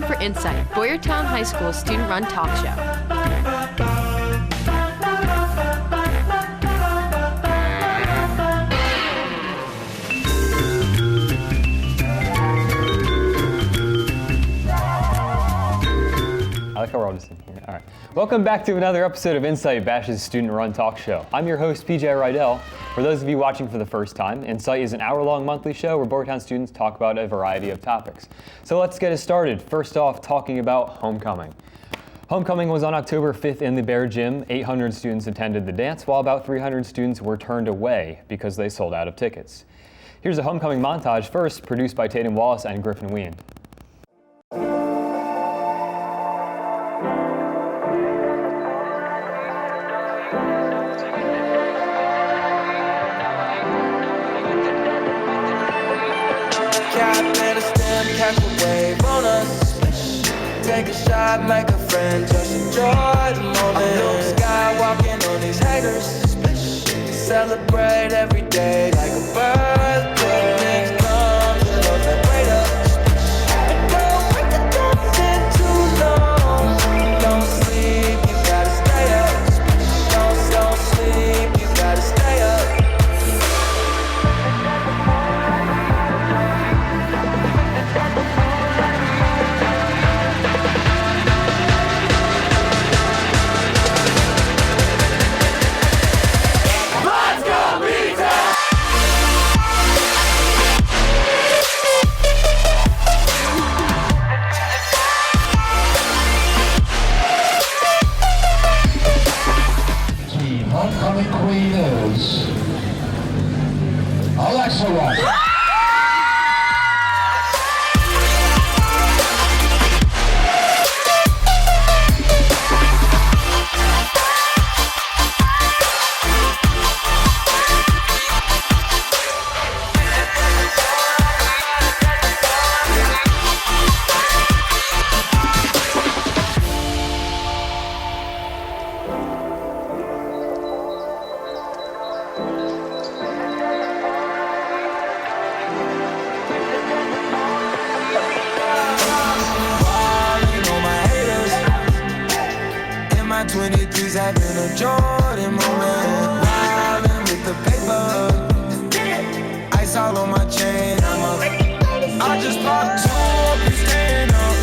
time for Insight, Boyertown High School student-run talk show. I like how we're all just in here. All right. Welcome back to another episode of Insight, Bash's student-run talk show. I'm your host, PJ Rydell. For those of you watching for the first time, Insight is an hour-long monthly show where Boyertown students talk about a variety of topics. So let's get it started. First off, talking about homecoming. Homecoming was on October 5th in the Bear Gym. 800 students attended the dance, while about 300 students were turned away because they sold out of tickets. Here's a homecoming montage, first produced by Tatum Wallace and Griffin Ween. Catch a wave on us. Take a shot, make a friend, just enjoy the moment. Blue sky walking on these haters. Celebrate every day like a birthday. Next comes and those that wait up. And don't wait to dance in too long. Don't sleep, you gotta stay up. Don't sleep, you gotta stay up. Homecoming queen is Alexa Ross. My 23's having a Jordan moment. Riding with the paper. Ice all on my chain. I just popped two up and staying up.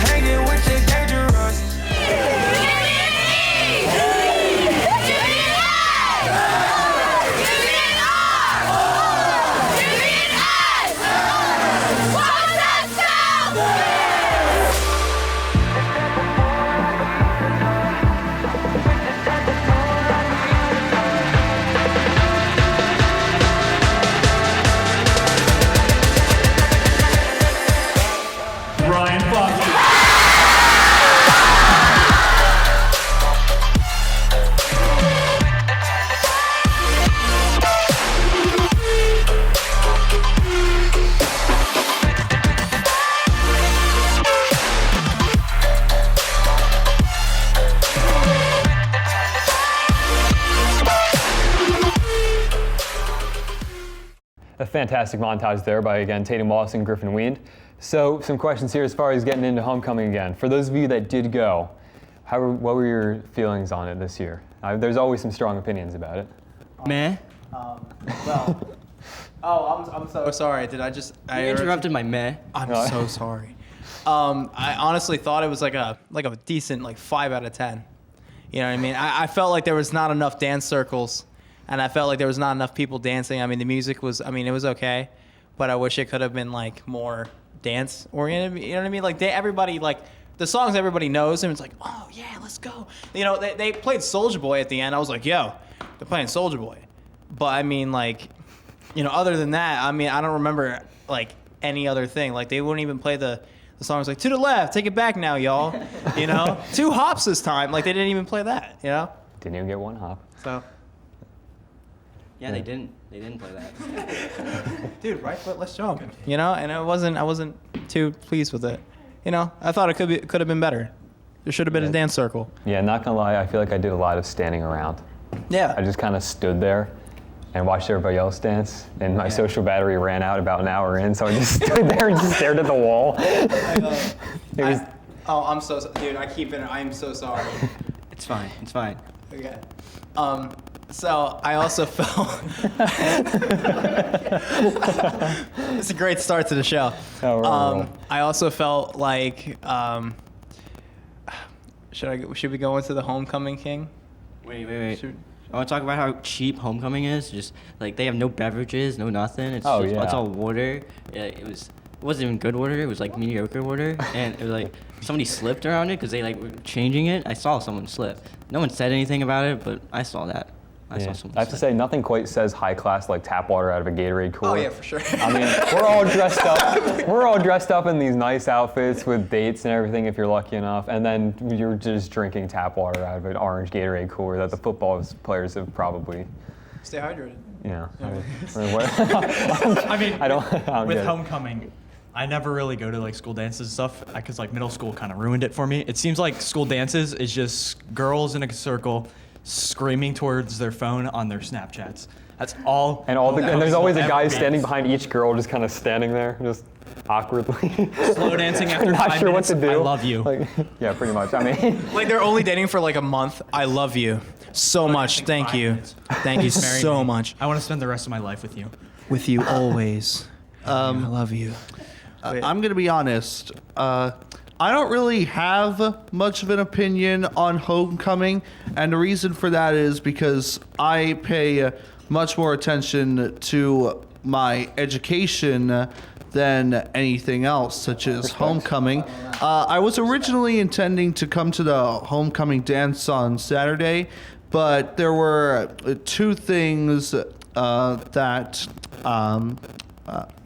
Hanging with the dangerous. A fantastic montage there by, again, Tatum Wallace and Griffin Ween. So some questions here as far as getting into homecoming again. For those of you that did go, what were your feelings on it this year? There's always some strong opinions about it. Meh. I'm so sorry. Did I just? You interrupted my meh. I'm so sorry. I honestly thought it was like a decent 5 out of 10. You know what I mean? I felt like there was not enough dance circles, and I felt like there was not enough people dancing. I mean, the music was. I mean, it was okay, but I wish it could have been more dance oriented. You know what I mean? Everybody the songs everybody knows, and it's like, oh yeah, let's go. You know, they played Soulja Boy at the end. I was like, yo, they're playing Soulja Boy. But I mean, other than that, I mean, I don't remember any other thing. They wouldn't even play the songs to the left, take it back now, y'all. You know, 2 hops this time. They didn't even play that. You know, Didn't even get 1 hop. so. Yeah, they didn't play that. Dude, right foot, let's jump. You know, and I wasn't too pleased with it. You know, I thought it could have been better. There should have been a dance circle. Yeah, not gonna lie, I feel like I did a lot of standing around. Yeah. I just kind of stood there and watched everybody else dance. And my social battery ran out about an hour in, so I just stood there and just stared at the wall. I'm so dude. I keep it. I'm so sorry. It's fine. It's fine. Okay. So I also felt. It's a great start to the show. I also felt like. Should we go into the Homecoming King? Wait. I want to talk about how cheap Homecoming is. Just like they have no beverages, no nothing. It's it's all water. It wasn't even good water. It was like mediocre water, and it was like somebody slipped around it because they like were changing it. I saw someone slip. No one said anything about it, but I saw that. I saw someone. I have to say, nothing quite says high class like tap water out of a Gatorade cooler. Oh yeah, for sure. I mean, we're all dressed up. We're all dressed up in these nice outfits with dates and everything, if you're lucky enough, and then you're just drinking tap water out of an orange Gatorade cooler that the football players have probably. Stay hydrated. Yeah. I mean, I don't with get it. Homecoming, I never really go to like school dances and stuff because like middle school kind of ruined it for me. It seems like school dances is just girls in a circle screaming towards their phone on their Snapchats. That's all. And there's always a guy standing behind each girl, just kind of standing there, just awkwardly. Slow dancing after not 5 sure minutes. what to do. I love you. Like, yeah, pretty much. I mean, Like they're only dating for like a month. I love you so much. Thank you. Thank you Marry so me. much. I want to spend the rest of my life with you. With you always. I love you. I'm going to be honest. I don't really have much of an opinion on Homecoming, and the reason for that is because I pay much more attention to my education than anything else, such as Homecoming. I was originally intending to come to the Homecoming dance on Saturday, but there were two things that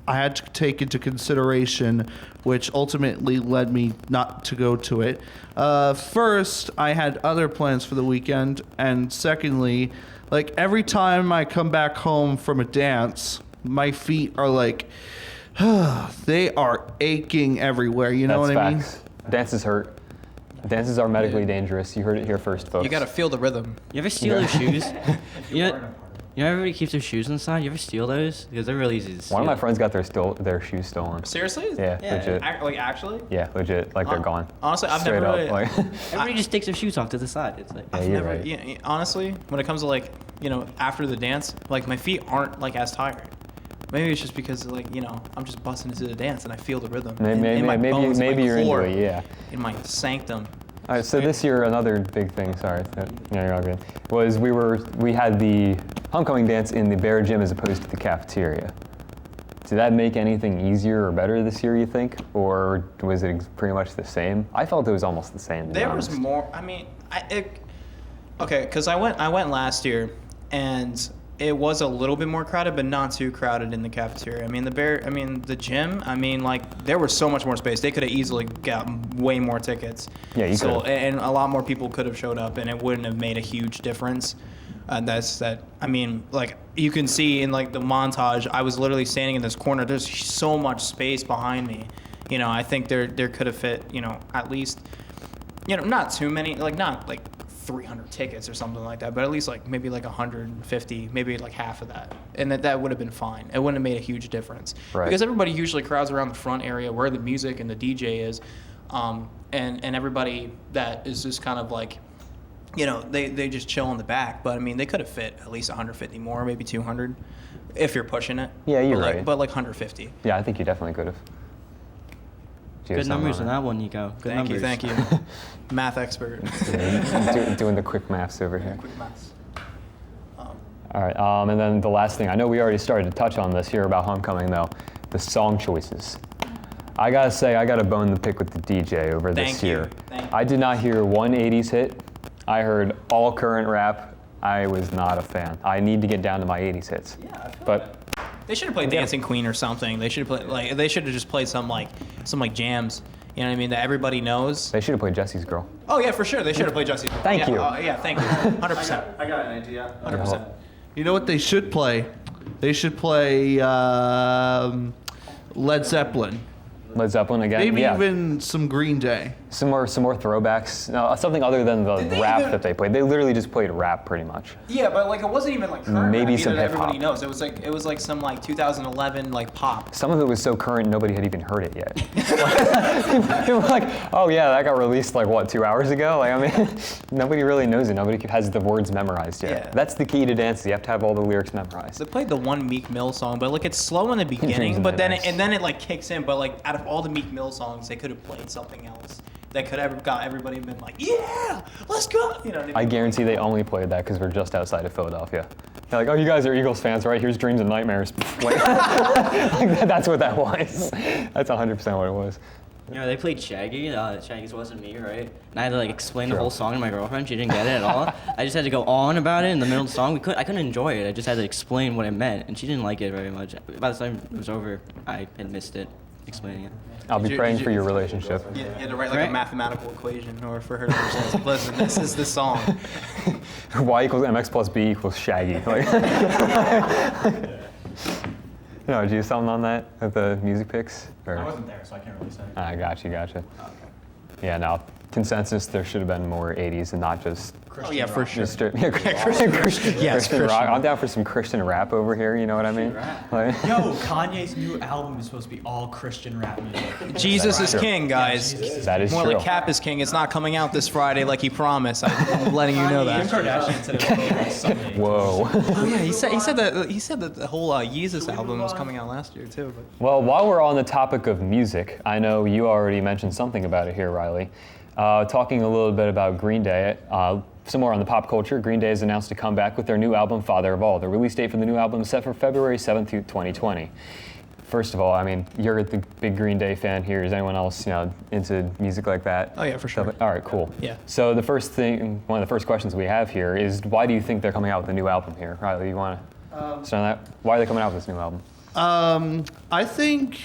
I had to take into consideration, which ultimately led me not to go to it. First, I had other plans for the weekend, and secondly, like every time I come back home from a dance, my feet are like, they are aching everywhere. You know that's what I mean? facts. Dances hurt. Dances are medically dangerous. You heard it here first, folks. You gotta feel the rhythm. You ever steal their shoes? You know everybody keeps their shoes inside? You ever steal those? Because they're really easy to steal. One of my friends got their shoes stolen. Seriously? Yeah, legit. Like actually? Yeah, legit. Like they're gone. Honestly, I've Straight never up. really. Like, Everybody just takes their shoes off to the side. It's like, yeah, you're Never, right. yeah, honestly, when it comes to like, after the dance, like my feet aren't like as tired. Maybe it's just because like, I'm just busting into the dance and I feel the rhythm. in my bones, in my Maybe you're core, into it. Yeah. in my sanctum. All right, so this year, another big thing, sorry, you're all good, was we had the homecoming dance in the Bear Gym as opposed to the cafeteria. Did that make anything easier or better this year, you think? Or was it pretty much the same? I felt it was almost the same, to be There was honest. more, okay, because I went last year and it was a little bit more crowded, but not too crowded in the cafeteria. The gym, like there was so much more space. They could have easily got way more tickets. Yeah, you could've. And a lot more people could have showed up, and it wouldn't have made a huge difference. Like you can see in like the montage, I was literally standing in this corner. There's so much space behind me. I think there could have fit, at least, not too many, like not like 300 tickets or something like that, but at least like maybe like 150, maybe like half of that, and that would have been fine. It wouldn't have made a huge difference. Right. Because everybody usually crowds around the front area where the music and the DJ is, and everybody that is just kind of like, they just chill in the back. But they could have fit at least 150 more, maybe 200, if you're pushing it. Yeah, you're but right. But like 150. Yeah, I think you definitely could have. good numbers on that one, Nico. Good numbers. Thank you. Math expert. Doing the quick maths over here. Quick maths. All right, and then the last thing, I know we already started to touch on this here about homecoming though, the song choices. I gotta say, I got a bone to pick with the DJ over this Thank you. year. Thank you. I did not hear one 80s hit. I heard all current rap. I was not a fan. I need to get down to my 80s hits. Yeah, I feel But They should have played Dancing Queen or something. They should have they should have just played some jams. You know what I mean? That everybody knows. they should have played Jesse's Girl. Oh yeah, for sure. They should have played Jesse's Girl. Thank yeah, you. Yeah, thank you. 100%. I got an idea. 100%. You know what they should play? They should play Led Zeppelin. Led Zeppelin again? Maybe yeah. even some Green Day. Some more throwbacks. No, something other than the rap that they played. They literally just played rap pretty much. Yeah, but like it wasn't even like current Maybe rap some that hip-hop. everybody knows. It was like some like 2011 like pop. Some of it was so current nobody had even heard it yet. People were like, oh yeah, that got released like what, 2 hours ago? Like I mean, nobody really knows it. Nobody has the words memorized yet. Yeah. That's the key to dance. You have to have all the lyrics memorized. They played the one Meek Mill song, but like it's slow in the beginning, in but the then nice. then it like kicks in. But like out of all the Meek Mill songs, they could have played something else that could have got everybody been like, yeah, let's go. You know what I mean? I guarantee they only played that because we're just outside of Philadelphia. They're like, oh, you guys are Eagles fans, right? Here's Dreams and Nightmares. Like, that's what that was. That's 100% what it was. You know, they played Shaggy. Shaggy's Wasn't Me, right? And I had to like explain the True. whole song to my girlfriend. She didn't get it at all. I just had to go on about it in the middle of the song. I couldn't enjoy it. I just had to explain what it meant, and she didn't like it very much. By the time it was over, I had missed it, explaining it. I'll be praying for your relationship. You had to write like a Right. mathematical equation, or for her to understand. Listen, this is the song. Y equals mx plus b equals Shaggy. Like, no, do you have something on that at the music picks? Or? I wasn't there, so I can't really say. Ah, gotcha. Yeah, no, consensus, there should have been more 80s and not just Oh yeah, for sure. just straight, Christian Christian. rock. I'm down for some Christian rap over here, you know what I mean? Like, Yo, Kanye's new album is supposed to be all Christian rap music. Jesus is True. king, guys. that is More true. like Cap is king. It's not coming out this Friday like he promised. I'm letting you know Kim that. Kardashian said it would be on Sunday. Whoa. Oh yeah, he said that the whole Yeezus album was coming out last year too. But Well, while we're on the topic of music, I know you already mentioned something about it here, Riley. Talking a little bit about Green Day, somewhere on the pop culture, Green Day has announced to come back with their new album, Father of All. The release date for the new album is set for February 7th, 2020. First of all, I mean, you're the big Green Day fan here. Is anyone else, into music like that? Oh, yeah, for sure. All right, cool. Yeah. So one of the first questions we have here is, why do you think they're coming out with a new album here? Riley, you want to start on that? Why are they coming out with this new album? I think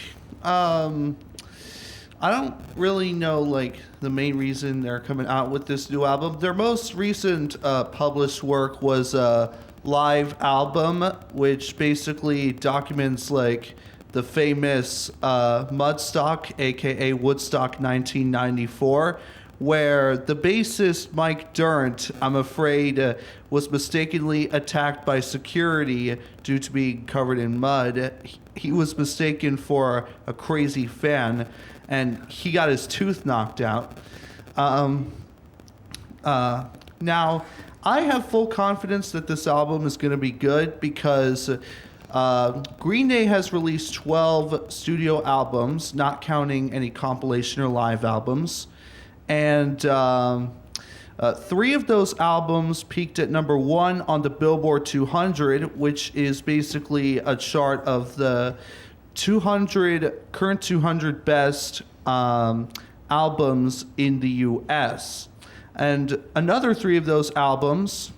I don't really know like the main reason they're coming out with this new album. Their most recent published work was a live album, which basically documents like the famous Mudstock, aka Woodstock 1994, where the bassist Mike Dirnt, I'm afraid, was mistakenly attacked by security due to being covered in mud. He was mistaken for a crazy fan, and he got his tooth knocked out. Now, I have full confidence that this album is going to be good because Green Day has released 12 studio albums, not counting any compilation or live albums. And 3 of those albums peaked at number 1 on the Billboard 200, which is basically a chart of the current 200 best albums in the U.S. And another 3 of those albums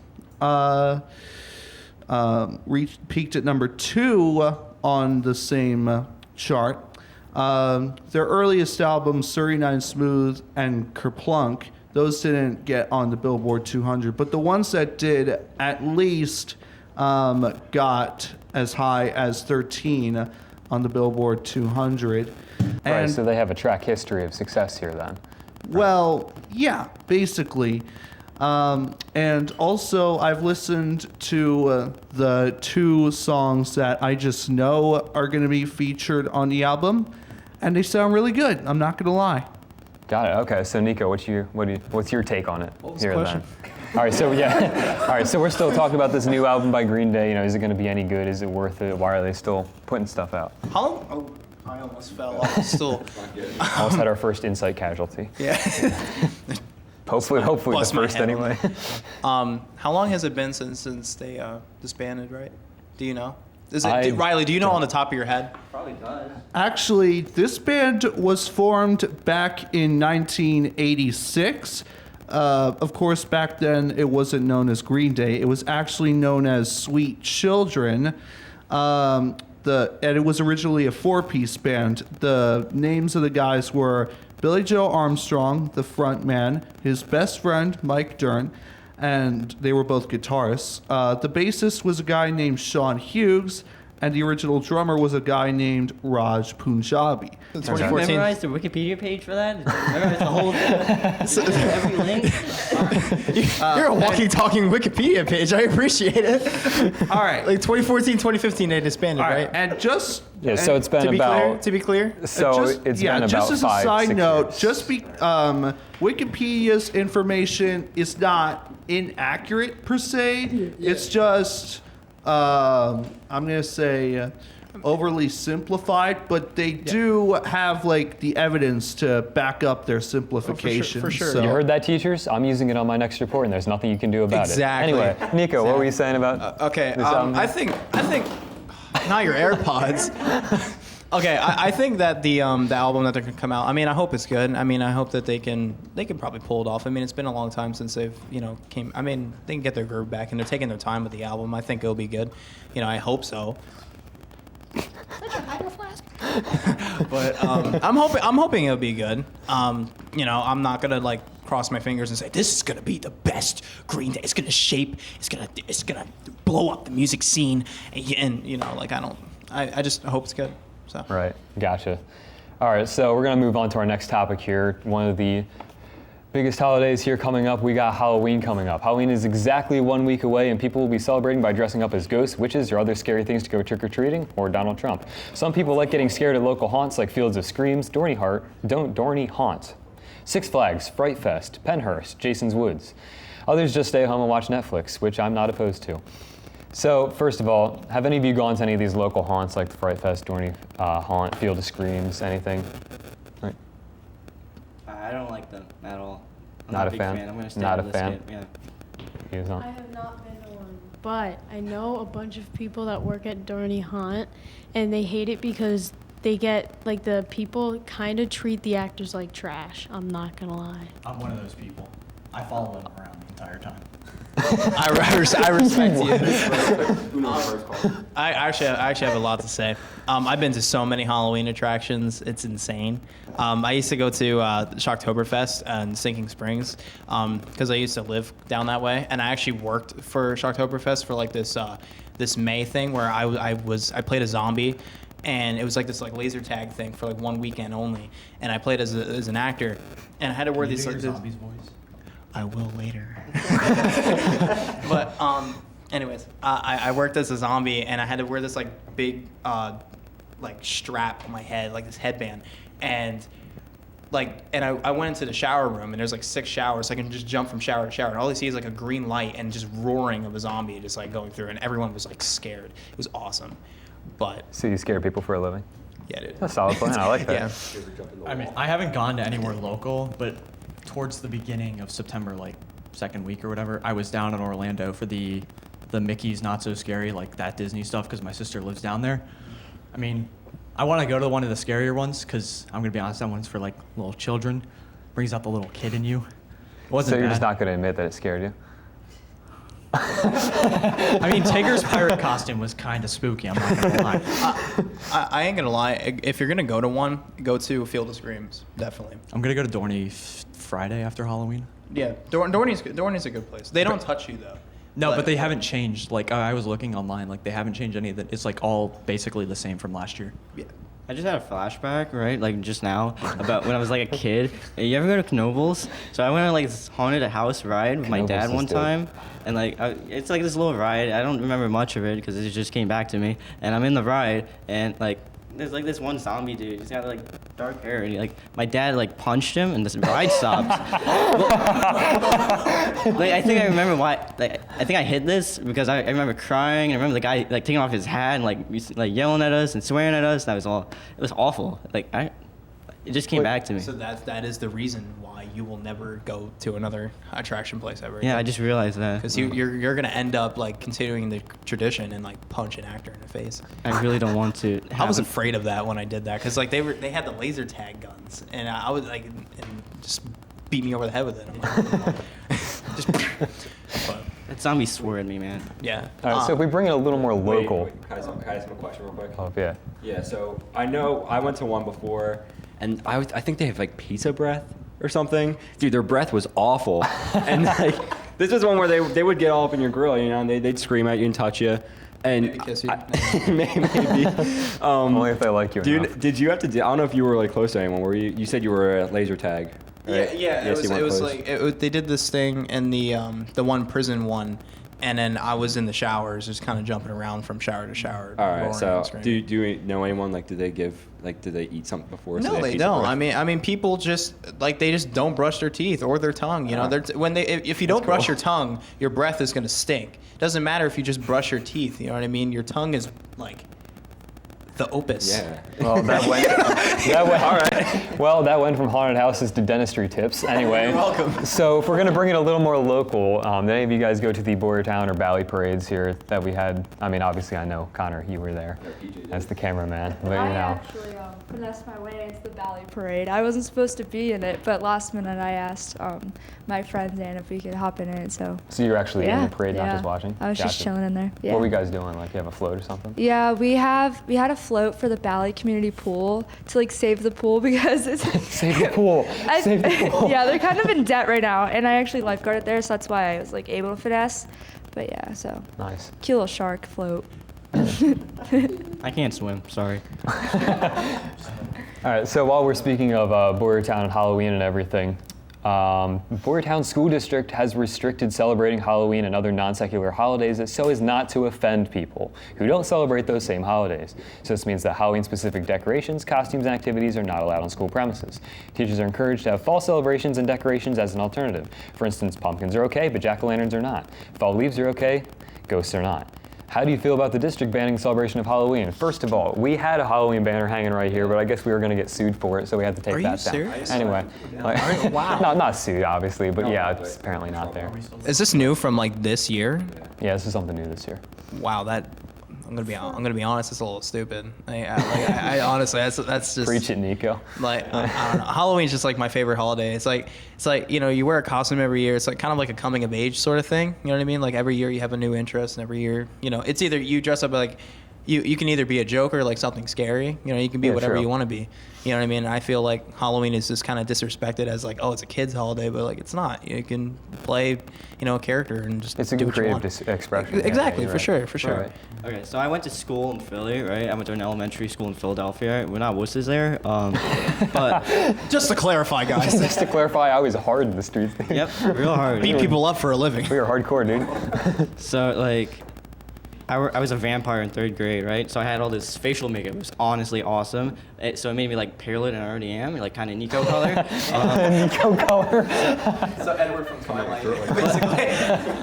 peaked at number 2 on the same chart. Their earliest albums, 39 Smooth and Kerplunk, those didn't get on the Billboard 200, but the ones that did at least got as high as 13 on the Billboard 200. Right, so they have a track history of success here then. Well, yeah, basically. And also, I've listened to the 2 songs that I just know are going to be featured on the album, and they sound really good. I'm not going to lie. Got it. Okay. So Nico, what's your take on it? What was the question? All right. So yeah. All right. So we're still talking about this new album by Green Day. Is it going to be any good? Is it worth it? Why are they still putting stuff out? how long? Oh, I almost fell off the stool. Almost had our first insight casualty. Yeah. Hopefully the Bust my first head. anyway. How long has it been since they disbanded? Right? Do you know? Riley, do you know don't. on the top of your head? Probably does. Actually, this band was formed back in 1986. Of course, back then it wasn't known as Green Day. It was actually known as Sweet Children. And it was originally a 4-piece band. The names of the guys were Billy Joe Armstrong, the front man, his best friend, Mike Dirnt, and they were both guitarists. The bassist was a guy named Sean Hughes, and the original drummer was a guy named Raj Punjabi. Did you memorize the Wikipedia page for that? Memorize the whole thing? Every link? You're a walking, talking Wikipedia page. I appreciate it. All right. Like 2014, 2015, they disbanded, All right? And just Yeah, so it's been To be about. clear. So it's been about just as 5, a side 6 note, years. just be Wikipedia's information is not inaccurate per se. It's just I'm gonna say overly simplified, but they do have like the evidence to back up their simplification. for sure. So. You heard that, teachers? I'm using it on my next report, and there's nothing you can do about Exactly. it. Anyway, Nico, what were you saying about? Okay, this album? I think not your AirPods. Okay, I think that the album that they're gonna come out. I mean, I hope it's good. I mean, I hope that they can probably pull it off. I mean, it's been a long time since they've came. I mean, they can get their groove back, and they're taking their time with the album. I think it'll be good. I hope so. But I'm hoping it'll be good. I'm not gonna like cross my fingers and say this is gonna be the best Green Day. It's gonna shape. It's gonna blow up the music scene. And I just hope it's good. So. Right, gotcha. All right, so we're gonna move on to our next topic here. One of the biggest holidays here coming up, we got Halloween coming up. Halloween is exactly 1 week away, and people will be celebrating by dressing up as ghosts, witches, or other scary things to go trick-or-treating, or Donald Trump. Some people like getting scared at local haunts like Fields of Screams, Dorney Haunt, Six Flags, Fright Fest, Penhurst, Jason's Woods. Others just stay home and watch Netflix, which I'm not opposed to. So, first of all, have any of you gone to any of these local haunts like the Fright Fest, Dorney Haunt, Field of Screams, anything? Right. I don't like them at all. I'm Not a big fan? I'm gonna stay Not out a of this fan? game, Yeah. Use on. I have not been to one, but I know a bunch of people that work at Dorney Haunt, and they hate it because they get, like, the people kind of treat the actors like trash. I'm not gonna lie. I'm one of those people. I follow them around the entire time. I respect you. I actually have a lot to say. I've been to so many Halloween attractions. It's insane. I used to go to Shocktoberfest in Sinking Springs because I used to live down that way, and I actually worked for Shocktoberfest for like this May thing where I played a zombie. And it was like this like laser tag thing for like 1 weekend only, and I played as an actor, and I had to wear these like zombie's voice. I will later. But anyways, I worked as a zombie, and I had to wear this like big like strap on my head, like this headband, and I went into the shower room, and there's like 6 showers, so I can just jump from shower to shower, and all you see is like a green light and just roaring of a zombie just like going through, and everyone was like scared. It was awesome. But So you scare people for a living? yeah, dude. That's a solid plan, I like that. Yeah. I mean, I haven't gone to anywhere local, but towards the beginning of September, like second week or whatever, I was down in Orlando for the Mickey's Not So Scary, like that Disney stuff, because my sister lives down there. I mean, I want to go to one of the scarier ones because I'm gonna be honest, that one's for like little children. Brings out the little kid in you. It wasn't So you're bad. just not gonna admit that it scared you? I mean, Tigger's pirate costume was kind of spooky. I'm not gonna lie. I ain't gonna lie. If you're gonna go to one, go to Field of Screams, definitely. I'm gonna go to Dorney Friday after Halloween. Yeah, Dorney's a good place. They don't touch you though. No, but they haven't changed. Like I was looking online, like they haven't changed any of that. It's like all basically the same from last year. Yeah. I just had a flashback, right, like just now, about when I was like a kid. You ever go to Knoebels? So I went on like this haunted house ride with my Knoebels dad is one dope. time, and like it's like this little ride. I don't remember much of it because it just came back to me. And I'm in the ride, and like there's like this one zombie dude. He's got like dark hair, and my dad like punched him, and this ride stopped. Like I think I remember why. Like I think I hid this because I remember crying. And I remember the guy like taking off his hat and like yelling at us and swearing at us. That was all. It was awful. Like it just came back to me. So that is the reason why you will never go to another attraction place ever. Yeah, I just realized that. Because you're gonna end up like continuing the tradition and like punch an actor in the face. I really don't want to. I was afraid of that when I did that because like they had the laser tag guns and I was like and just beat me over the head with it. I'm like, but, That zombie swore at me, man. yeah. All right, so if we bring it a little more local. Wait, can I ask him a question real quick? Oh, yeah. Yeah, so I know I went to one before, and I think they have like pizza breath or something. Dude, their breath was awful. And like, this was one where they would get all up in your grill, you know, and they'd scream at you and touch you. And Maybe kiss you. maybe. Only if they like you enough. Dude, did you have to? I don't know if you were like close to anyone. Were you? You said you were at laser tag. Right? Yeah. Yes, you It weren't was close. like they did this thing in the one prison one, and then I was in the showers, just kind of jumping around from shower to shower. All right. roaring So and screaming. do you know anyone? Like, did they eat something before? so No, have they pizza don't. breath? I mean, people just they just don't brush their teeth or their tongue. You know, if you don't brush your tongue, your breath is gonna stink. Doesn't matter if you just brush your teeth. You know what I mean? Your tongue is like the opus. Yeah. Well, that went. All right. Well, that went from haunted houses to dentistry tips. Anyway. You're welcome. So if we're gonna bring it a little more local, did any of you guys go to the Boyertown or Valley parades here that we had? I mean, obviously I know Connor, you were there as the cameraman, but you I know. actually finessed my way into the Valley Parade. I wasn't supposed to be in it, but last minute I asked my friend Dan if we could hop in it. So So you're actually in the parade, not yeah. just watching? I was just Gotcha. chilling in there. Yeah. What were you guys doing? Like, you have a float or something? Yeah, we had a float for the Valley Community Pool to like save the pool because it's Save the pool. Save the pool. yeah, they're kind of in debt right now, and I actually lifeguarded there, so that's why I was like able to finesse. But yeah, so Nice. cute little shark float. I can't swim. Sorry. All right, so while we're speaking of Boyertown and Halloween and everything, Boyertown School District has restricted celebrating Halloween and other non-secular holidays so as not to offend people who don't celebrate those same holidays. So this means that Halloween-specific decorations, costumes, and activities are not allowed on school premises. Teachers are encouraged to have fall celebrations and decorations as an alternative. For instance, pumpkins are okay, but jack-o'-lanterns are not. Fall leaves are okay, ghosts are not. How do you feel about the district banning celebration of Halloween? First of all, we had a Halloween banner hanging right here, but I guess we were going to get sued for it, so we had to take Are you that down. serious? Anyway, like, Wow. not sued, obviously, but yeah, it's apparently not there. Is this new from like this year? Yeah, this is something new this year. Wow, I'm gonna be honest. It's a little stupid. I honestly, that's just Preach it, Nico. like I don't know. Halloween's just like my favorite holiday. It's like you know, you wear a costume every year. It's like kind of like a coming of age sort of thing. You know what I mean? Like every year you have a new interest, and every year you know it's either you dress up like you can either be a Joker, like something scary. You know, you can be whatever true. you want to be. You know what I mean? And I feel like Halloween is just kind of disrespected as like, oh, it's a kid's holiday, but like it's not. You can play, you know, a character and just It's a do good what you creative want. expression. Exactly, Yeah, for you're sure, for sure. Right. Okay, so I went to school in Philly, right? I went to an elementary school in Philadelphia. We're not wusses there, but Just to clarify, guys, Just to clarify, I was hard in the streets. yep, real hard. beat people up for a living. We were hardcore, dude. So like, I was a vampire in 3rd grade, right? So I had all this facial makeup. It was honestly awesome. So it made me like paler than I already am, like kind of Nico color. Nico color. So Edward from Twilight, basically.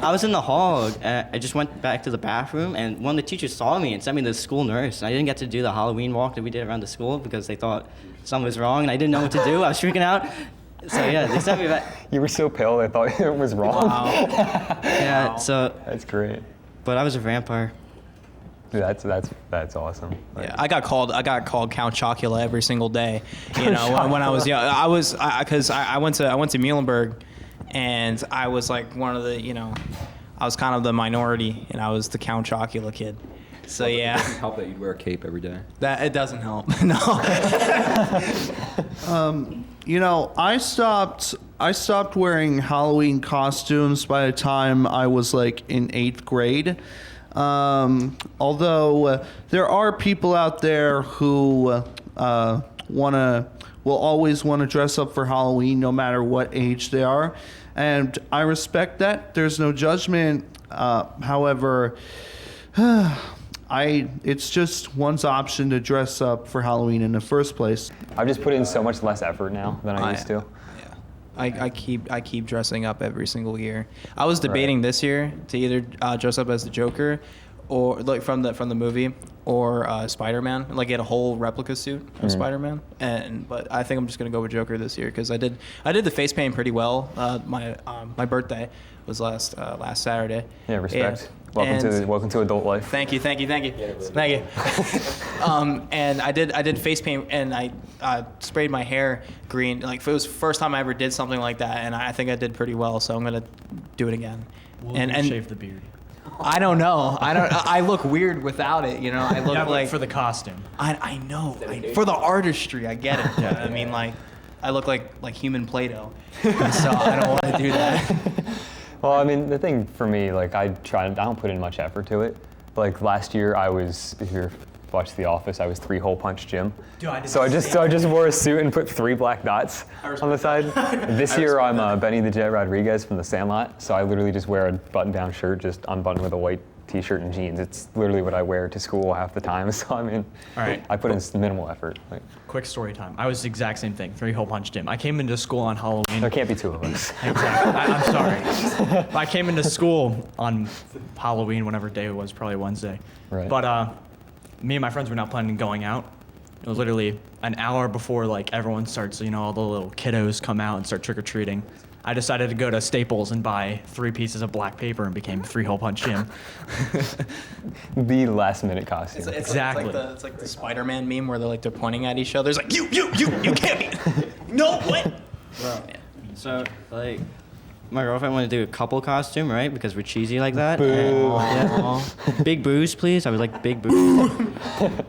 I was in the hall. I just went back to the bathroom, and one of the teachers saw me and sent me to the school nurse. And I didn't get to do the Halloween walk that we did around the school because they thought something was wrong, and I didn't know what to do. I was freaking out. So yeah, they sent me back. You were so pale, I thought it was wrong. Yeah. So, That's great. but I was a vampire. Dude, that's awesome. Like, Yeah, I got called Count Chocula every single day. You know, when I was young, because I went to Muhlenberg, and I was like one of the, you know, I was kind of the minority, and I was the Count Chocula kid. So It yeah, doesn't help that you'd wear a cape every day. that it doesn't help. No. You know, I stopped wearing Halloween costumes by the time I was like in 8th grade. Although there are people out there who will always want to dress up for Halloween no matter what age they are, and I respect that. There's no judgment. However, it's just one's option to dress up for Halloween in the first place. I've just put in so much less effort now than I used to. I keep dressing up every single year. I was debating this year to either dress up as the Joker, or like from the movie, or Spider-Man, like get a whole replica suit of Spider-Man. But I think I'm just gonna go with Joker this year because I did the face paint pretty well. My birthday was last Saturday. Yeah, respect. Welcome to adult life. Thank you. And I did face paint, and I sprayed my hair green. Like it was the first time I ever did something like that, and I think I did pretty well. So I'm gonna do it again. And shave the beard. I don't know. I look weird without it. You know, I look like for the costume. I know. For the artistry, I get it. Yeah. I mean, like I look like human Play-Doh, so I don't want to do that. Well, I mean, the thing for me, like I don't put in much effort to it. like last year I was, if you watched The Office, I was 3-hole punch Jim. Dude, I did So I just wore a suit and put 3 black dots on the side. This year I'm Benny the Jet Rodriguez from The Sandlot. So I literally just wear a button-down shirt, just unbuttoned with a white t-shirt and jeans. It's literally what I wear to school half the time. So I mean, All right. I put in minimal effort. Like, Quick story time. I was the exact same thing, 3-hole punch Jim. I came into school on Halloween. there can't be 2 of us. Exactly. I'm sorry. I came into school on Halloween, whatever day it was, probably Wednesday. Right. But me and my friends were not planning on going out. It was literally an hour before like everyone starts, all the little kiddos come out and start trick-or-treating. I decided to go to Staples and buy 3 pieces of black paper and became 3-hole punch Jim. The last-minute costume. Exactly. It's like the Spider-Man meme where they're pointing at each other. It's like, you can't be. No, what? Bro. So, like, my girlfriend wanted to do a couple costume, right? Because we're cheesy like that. Yeah. Big boos, please. I was like, big boos.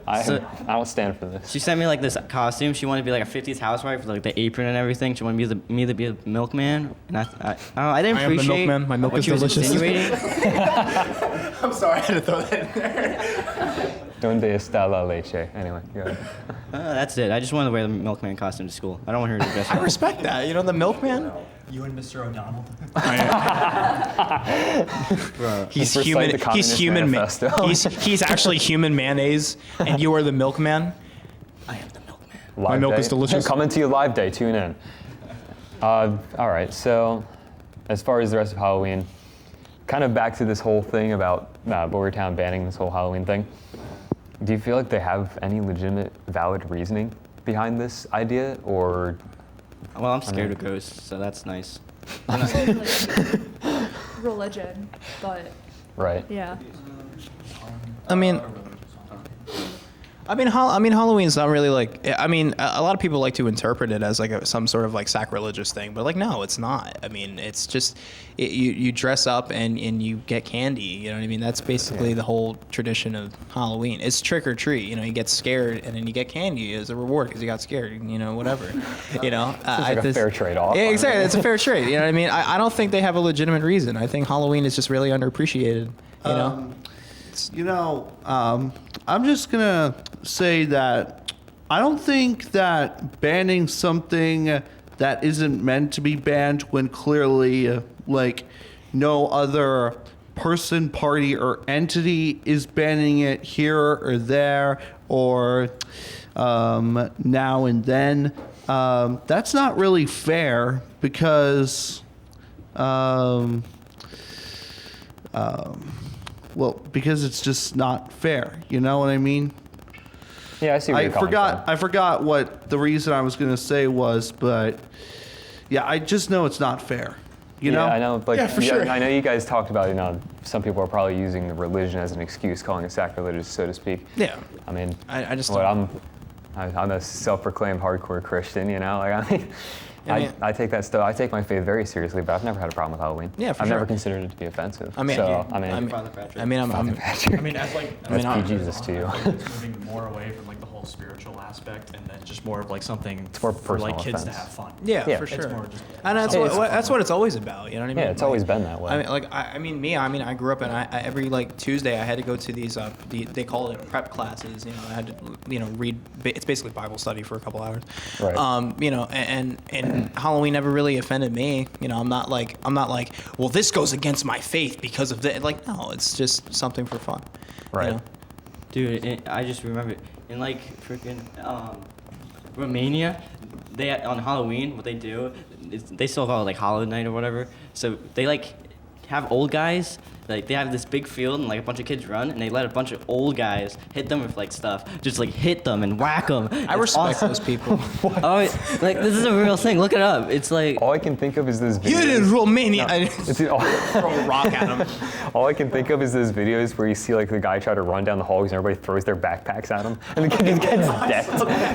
I don't stand for this. She sent me like this costume. She wanted to be like a 50s housewife with like the apron and everything. She wanted me to be the milkman. And I didn't I am the appreciate milkman. My milk what is she was delicious. insinuating. I'm sorry, I had to throw that in there. Donde está la leche? Anyway, go ahead. That's it. I just wanted to wear the milkman costume to school. I don't want her to dress I up. respect that. The milkman. You and Mr. O'Donnell. He's Recite human. the He's Communist human. Manifesto. He's actually human mayonnaise, and you are the milkman. I am the milkman. Live milk day. is delicious. Coming to you live day. Tune in. All right. So, as far as the rest of Halloween, kind of back to this whole thing about Boyertown banning this whole Halloween thing. Do you feel like they have any legitimate, valid reasoning behind this idea, or? Well, I'm scared of ghosts, so that's nice. Religion, but Right. yeah. I mean, Halloween's not really like. I mean, a lot of people like to interpret it as like some sort of like sacrilegious thing, but like no, it's not. I mean, it's just you dress up and you get candy. You know what I mean? That's basically the whole tradition of Halloween. It's trick or treat. You get scared and then you get candy as a reward because you got scared. Whatever. It's like a fair trade-off. Yeah, exactly. It's a fair trade. You know what I mean? I don't think they have a legitimate reason. I think Halloween is just really underappreciated. I'm just gonna say that I don't think that banning something that isn't meant to be banned when clearly no other person, party, or entity is banning it here or there or now and then. That's not really fair because because it's just not fair. You know what I mean? Yeah, I see where you're coming from. I forgot what the reason I was going to say was, but yeah, I just know it's not fair. You know? I know. Yeah, for sure. I know you guys talked about, some people are probably using the religion as an excuse, calling it sacrilegious, so to speak. Yeah. I mean, I just I'm a self-proclaimed hardcore Christian, I take that stuff. I take my faith very seriously, but I've never had a problem with Halloween. Yeah, for I've sure. never considered it to be offensive. I mean, Father Patrick. That's Jesus to you. It's moving more away from like the whole spiritual aspect, and then just more of like something more for like personal kids to offense. have fun. Yeah, Yeah. for It's sure. more just And that's what it's always about. You know what I mean? Yeah, it's always been that way. I mean, I grew up and I every Tuesday I had to go to these they call it prep classes. I had to read. It's basically Bible study for a couple hours. Right. And Halloween never really offended me. I'm not like, well, this goes against my faith because of that. Like, no, it's just something for fun. Right. Dude, I just remember in like freaking Romania, they on Halloween what they do is they still call it like Hollow Night or whatever. So they like have old guys. Like they have this big field and like a bunch of kids run and they let a bunch of old guys hit them with like stuff, just like hit them and whack them. I respect those people. Oh, like this is a real thing. Look it up. It's like all I can think of is this video. You're in Romania. Throw a rock at him. All I can think of is those videos where you see like the guy try to run down the hallways and everybody throws their backpacks at him and the kid just gets decked.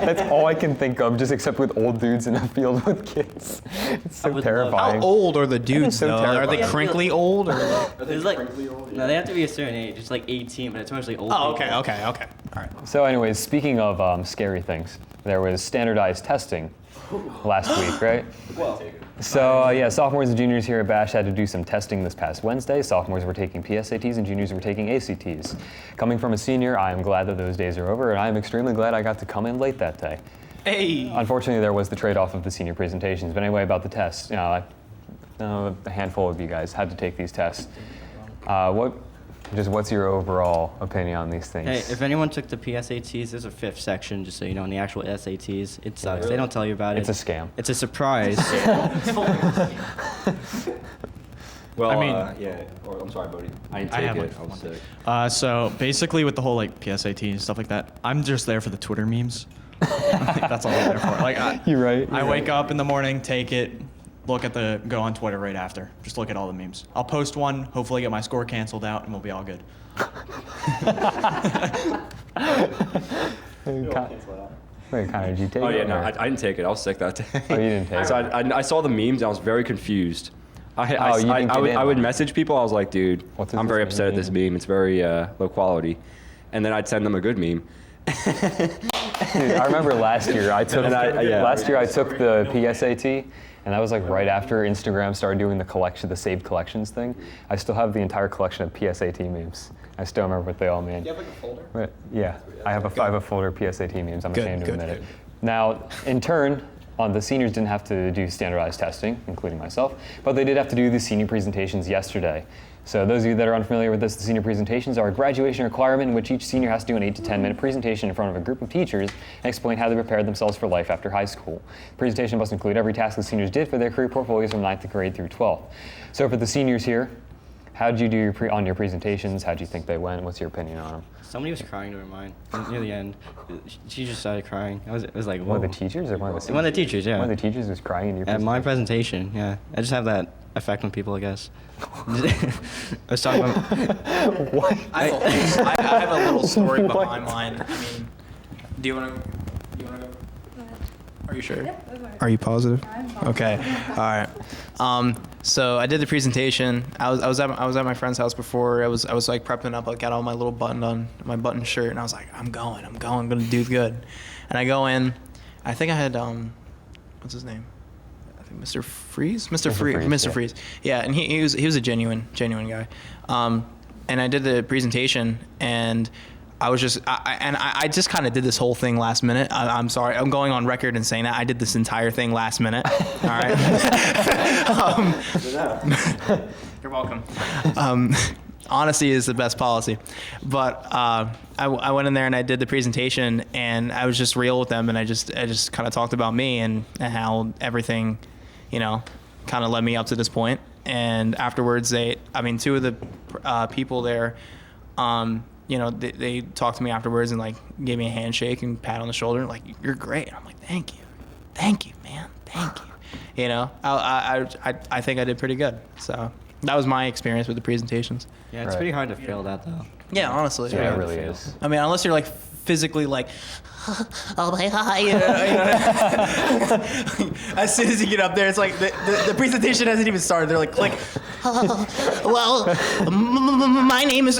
That's all I can think of, just except with old dudes in a field with kids. It's so terrifying. How old are the dudes so though? Are they terrifying. crinkly old or like? there's like no, they have to be a certain age. It's like 18, but it's mostly old. Oh, people. okay. All right. So anyways, speaking of scary things, there was standardized testing last week, right? So yeah, sophomores and juniors here at Bash had to do some testing this past Wednesday. Sophomores were taking PSATs and juniors were taking ACTs. Coming from a senior, I am glad that those days are over, and I am extremely glad I got to come in late that day. Hey. Unfortunately, there was the trade-off of the senior presentations. But anyway, about the tests, you know, a handful of you guys had to take these tests. What's your overall opinion on these things? Hey, if anyone took the PSATs, there's a 5th section, just so you know, in the actual SATs. It sucks. They don't tell you about it. It's a scam. It's a surprise. Well, I mean- I'm sorry, Bodie. I didn't I take have, it. like, I was sick. So basically, with the whole like PSAT and stuff like that, I'm just there for the Twitter memes. That's all I'm there for. Like, You're right. I wake up in the morning, take it, go on Twitter right after. Just look at all the memes. I'll post one, hopefully get my score canceled out, and we'll be all good. Wait, Connor, did you take it? Oh yeah, no, or- I didn't take it. I was sick that day. Oh, you didn't take it. So I saw the memes and I was very confused. Oh, you didn't get in I would on it. message people. I was like, dude, What I'm does very this upset at this mean? meme. It's very low quality. And then I'd send them a good meme. Dude, I remember last year I took the PSAT, and that was like right after Instagram started doing the saved collections thing. I still have the entire collection of PSAT memes. I still remember what they all mean. You have like a folder? But, yeah, I have a folder of PSAT memes. I'm Good, ashamed to good, admit it. good. Now, in turn, the seniors didn't have to do standardized testing, including myself, but they did have to do the senior presentations yesterday. So those of you that are unfamiliar with this, the senior presentations are a graduation requirement in which each senior has to do an 8 to 10 minute presentation in front of a group of teachers and explain how they prepared themselves for life after high school. The presentation must include every task the seniors did for their career portfolios from 9th grade through 12th. So for the seniors here, how did you do on your presentations? How did you think they went? What's your opinion on them? Somebody was crying during mine near the end. She just started crying. It was like, whoa. One of the teachers or one of the seniors? One of the teachers, yeah. One of the teachers was crying in your At presentation? my presentation, yeah. I just have that effect on people, I guess. I was talking about. What? I have a little story behind mine. I mean, do you want to go? Are you sure? Yeah, that's fine. Are you positive? I'm positive. Okay. All right. So I did the presentation. I was at my friend's house before. I was like prepping up. I got all my little button shirt, and I was like, I'm gonna do good. And I go in. I think I had what's his name? I think Mr. Freeze. Mr. Freeze. Yeah, and he was a genuine guy. And I did the presentation, and I just kind of did this whole thing last minute. I'm sorry. I'm going on record and saying that I did this entire thing last minute. All right. You're welcome. Honesty is the best policy. But I went in there and I did the presentation, and I was just real with them, and I just kind of talked about me and how everything, kind of led me up to this point. And afterwards, two of the people there, they talked to me afterwards and like gave me a handshake and pat on the shoulder, like, you're great. And I'm like, thank you, man, thank you. I think I did pretty good. So that was my experience with the presentations. Yeah, it's Right. pretty hard to fail that though. Yeah, honestly. Yeah, it really is. I mean, unless you're like physically like, oh my god, as soon as you get up there, it's like the presentation hasn't even started. They're like, click. Well, my name is,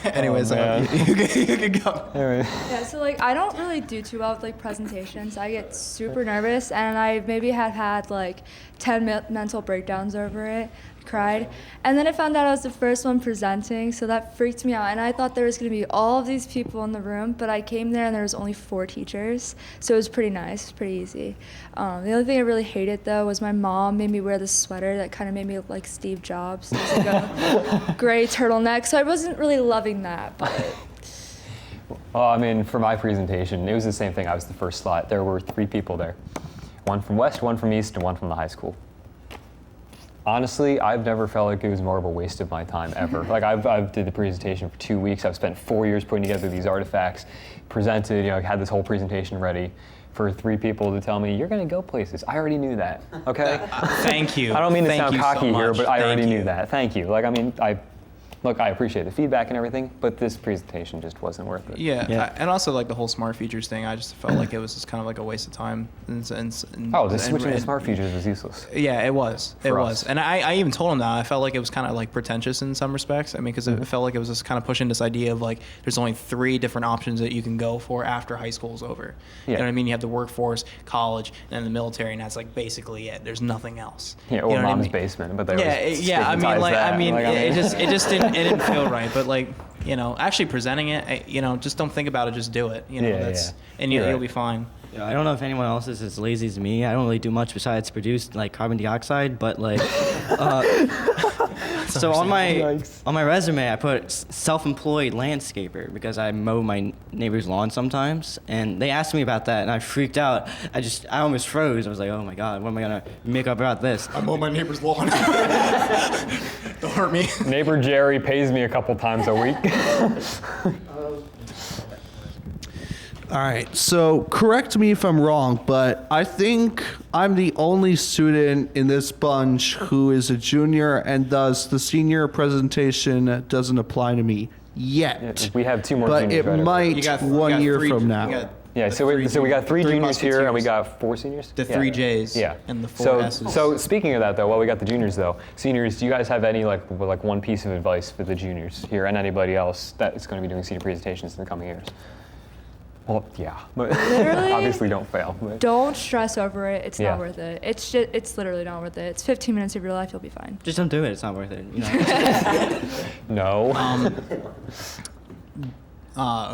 Anyways, you can go. Anyway. Yeah, so like I don't really do too well with like presentations. I get super nervous, and I maybe have had like 10 mental breakdowns over it, cried, and then I found out I was the first one presenting, so that freaked me out. And I thought there was gonna be all of these people in the room, but I came there and there was only 4 teachers, so it was pretty nice, it was pretty easy. The only thing I really hated though was my mom made me wear this sweater that kind of made me look like Steve Jobs. It was like a gray turtleneck, so I wasn't really loving that, but. Well, I mean, for my presentation, it was the same thing. I was the first slot. There were 3 people there. One from West, one from East, and one from the high school. Honestly, I've never felt like it was more of a waste of my time ever. Like I've did the presentation for 2 weeks. I've spent 4 years putting together these artifacts, presented, had this whole presentation ready for 3 people to tell me, you're gonna go places. I already knew that, okay? Thank you. I don't mean to Thank sound you cocky so here, much. but I already Thank knew you. that. Thank you. Like, I mean, look, I appreciate the feedback and everything, but this presentation just wasn't worth it. Yeah. And also like the whole smart features thing, I just felt like it was just kind of like a waste of time. Switching to smart features was useless. Yeah, it was. It For was. us. And I even told him that. I felt like it was kind of like pretentious in some respects. I mean, because it felt like it was just kind of pushing this idea of like there's only 3 different options that you can go for after high school's over. You know what I mean? You have the workforce, college, and then the military, and that's like basically it. There's nothing else. Yeah, or mom's basement, but they it just didn't feel right. But like, actually presenting it, just don't think about it, just do it. And you'll be fine. I don't know if anyone else is as lazy as me. I don't really do much besides produce like carbon dioxide, but like, so on my resume I put self-employed landscaper because I mow my neighbor's lawn sometimes, and they asked me about that, and I freaked out. I almost froze. I was like, oh my god, what am I gonna make up about this? I mow my neighbor's lawn. Don't hurt me. Neighbor Jerry pays me a couple times a week. All right, so correct me if I'm wrong, but I think I'm the only student in this bunch who is a junior, and thus the senior presentation doesn't apply to me yet. We have 2 more but juniors. But it might You got 1 year 3 from now. So we got 3 juniors here, and we got 4 seniors? The 3 J's and the 4 S's. So speaking of that, though, while we got the juniors, though, seniors, do you guys have any like one piece of advice for the juniors here and anybody else that is going to be doing senior presentations in the coming years? Well, yeah, but Literally, obviously don't fail. But. Don't stress over it. It's not worth it. It's literally not worth it. It's 15 minutes of your life. You'll be fine. Just don't do it. It's not worth it. No.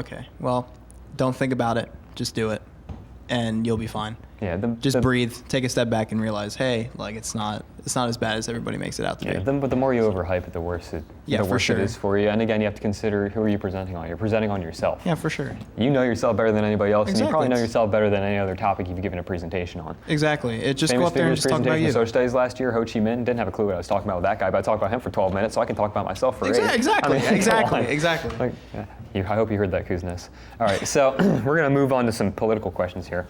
Okay. Well, don't think about it. Just do it, and you'll be fine. Yeah. Just breathe. Take a step back and realize, hey, like it's not as bad as everybody makes it out to be. But the more you overhype it, the worse it is for you. And again, you have to consider who are you presenting on. You're presenting on yourself. Yeah, for sure. You know yourself better than anybody else, and you probably know Exactly. yourself better than any other topic you've given a presentation on. Exactly. It just go Famous up there and figures just talk about presentation you. in social studies last year, Ho Chi Minh, didn't have a clue what I was talking about with that guy, but I talked about him for 12 minutes, so I can talk about myself for 8. Exactly. I mean, Exactly. Like, I hope you heard that, Kuznets. All right, so we're going to move on to some political questions here.